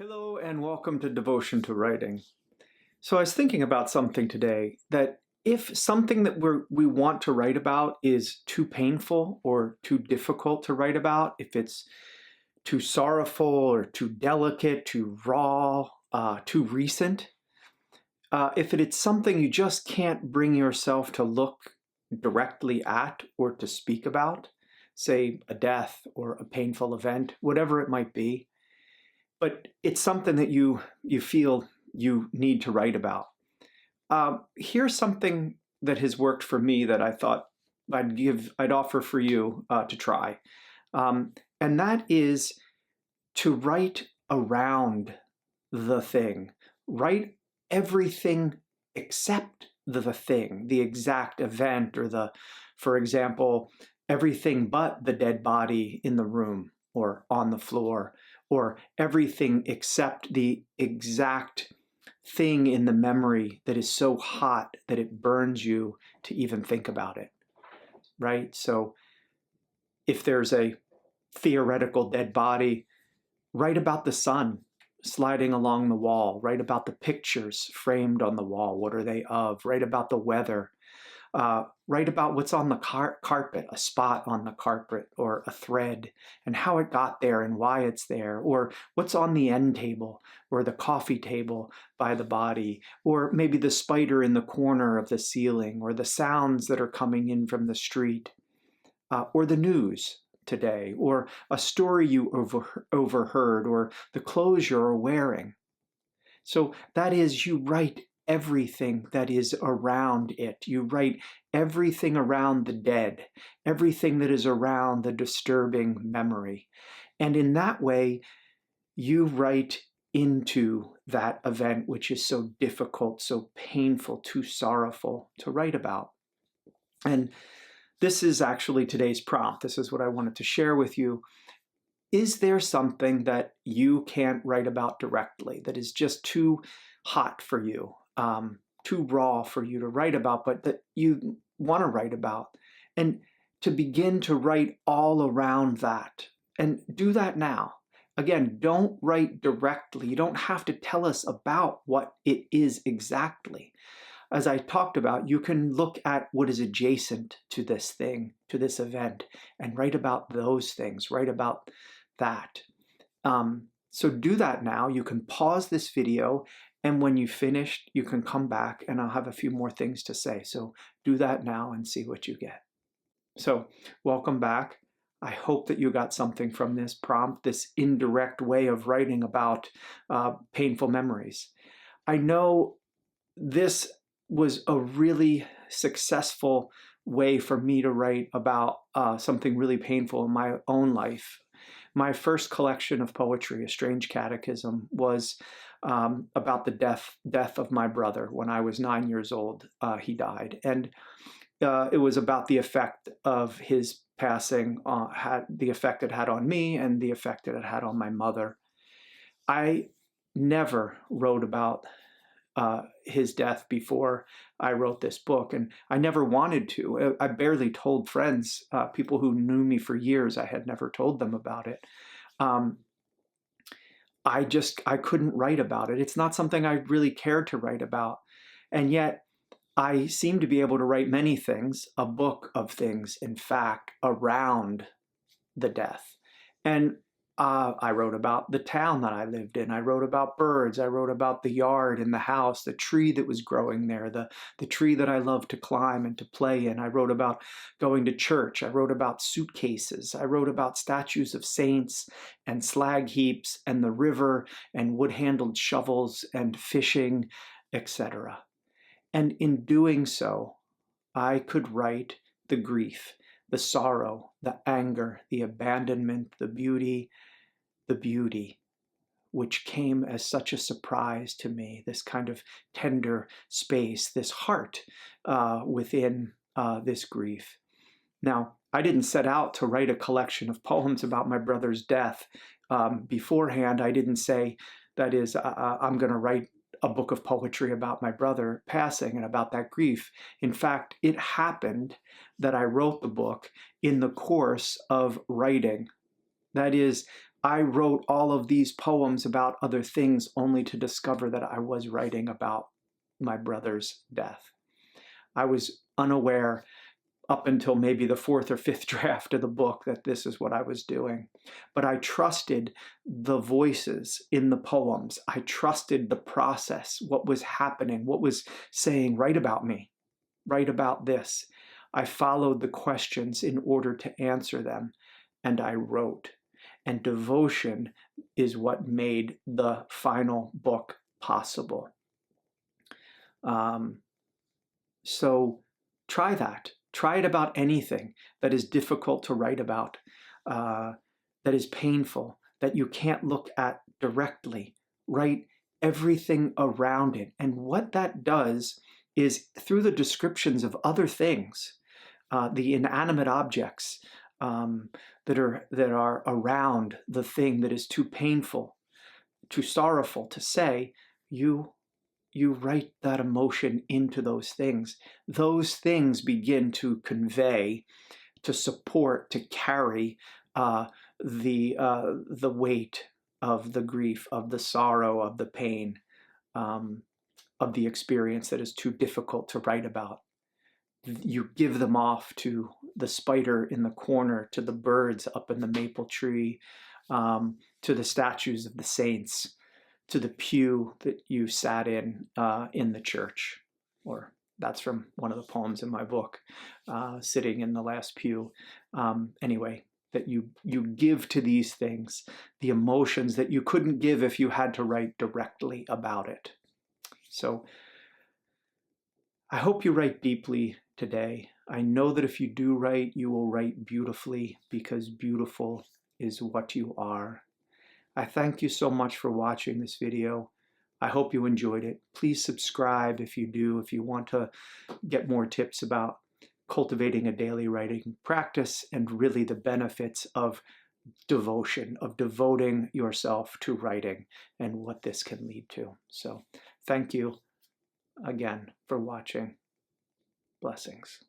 Hello and welcome to Devotion to Writing. So I was thinking about something today that if something that we want to write about is too painful or too difficult to write about, if it's too sorrowful or too delicate, too raw, too recent, if it's something you just can't bring yourself to look directly at or to speak about, say a death or a painful event, whatever it might be, but it's something that you feel you need to write about. Here's something that has worked for me that I thought I'd offer for you to try, and that is to write around the thing. Write everything except the thing, the exact event, or for example, everything but the dead body in the room or on the floor, or everything except the exact thing in the memory that is so hot that it burns you to even think about it, right? So if there's a theoretical dead body, write about the sun sliding along the wall, write about the pictures framed on the wall. What are they of? Write about the weather. Write about what's on the carpet, a spot on the carpet or a thread, and how it got there and why it's there, or what's on the end table or the coffee table by the body, or maybe the spider in the corner of the ceiling, or the sounds that are coming in from the street, or the news today, or a story you overheard, or the clothes you're wearing. So that is, you write everything that is around it. You write everything around the dead, everything that is around the disturbing memory. And in that way, you write into that event which is so difficult, so painful, too sorrowful to write about. And this is actually today's prompt. This is what I wanted to share with you. Is there something that you can't write about directly, that is just too hot for you, too raw for you to write about, but that you want to write about? And to begin to write all around that, and do that now. Again, don't write directly. You don't have to tell us about what it is exactly. As I talked about, you can look at what is adjacent to this thing, to this event, and write about those things, write about that. So do that now. You can pause this video, and when you've finished, you can come back and I'll have a few more things to say. So do that now and see what you get. So welcome back. I hope that you got something from this prompt, this indirect way of writing about painful memories. I know this was a really successful way for me to write about something really painful in my own life. My first collection of poetry, A Strange Catechism, was about the death of my brother. When I was 9 years old, he died. And it was about the effect of his passing, the effect it had on me and the effect it had on my mother. I never wrote about his death before I wrote this book, and I never wanted to. I barely told friends, people who knew me for years. I had never told them about it. I couldn't write about it. It's not something I really cared to write about, and yet I seem to be able to write many things, a book of things, in fact, around the death. And I wrote about the town that I lived in. I wrote about birds. I wrote about the yard and the house, the tree that was growing there, the tree that I loved to climb and to play in. I wrote about going to church. I wrote about suitcases. I wrote about statues of saints and slag heaps and the river and wood-handled shovels and fishing, etc. And in doing so, I could write the grief, the sorrow, the anger, the abandonment, the beauty, which came as such a surprise to me, this kind of tender space, this heart within this grief. Now, I didn't set out to write a collection of poems about my brother's death. Beforehand, I didn't say, that is, I'm going to write a book of poetry about my brother passing and about that grief. In fact, it happened that I wrote the book in the course of writing. That is, I wrote all of these poems about other things only to discover that I was writing about my brother's death. I was unaware up until maybe the fourth or fifth draft of the book that this is what I was doing. But I trusted the voices in the poems. I trusted the process, what was happening, what was saying, write about me, write about this. I followed the questions in order to answer them, and I wrote. And devotion is what made the final book possible. So try that. Try it about anything that is difficult to write about, that is painful, that you can't look at directly. Write everything around it. And what that does is through the descriptions of other things, the inanimate objects that are around the thing that is too painful, too sorrowful to say, you write that emotion into those things. Those things begin to convey, to support, to carry the weight of the grief, of the sorrow, of the pain, of the experience that is too difficult to write about. You give them off to the spider in the corner, to the birds up in the maple tree, to the statues of the saints, to the pew that you sat in the church. Or that's from one of the poems in my book, sitting in the last pew. Anyway, that you give to these things the emotions that you couldn't give if you had to write directly about it. So I hope you write deeply today. I know that if you do write, you will write beautifully, because beautiful is what you are. I thank you so much for watching this video. I hope you enjoyed it. Please subscribe if you do, if you want to get more tips about cultivating a daily writing practice and really the benefits of devotion, of devoting yourself to writing and what this can lead to. So thank you again for watching. Blessings.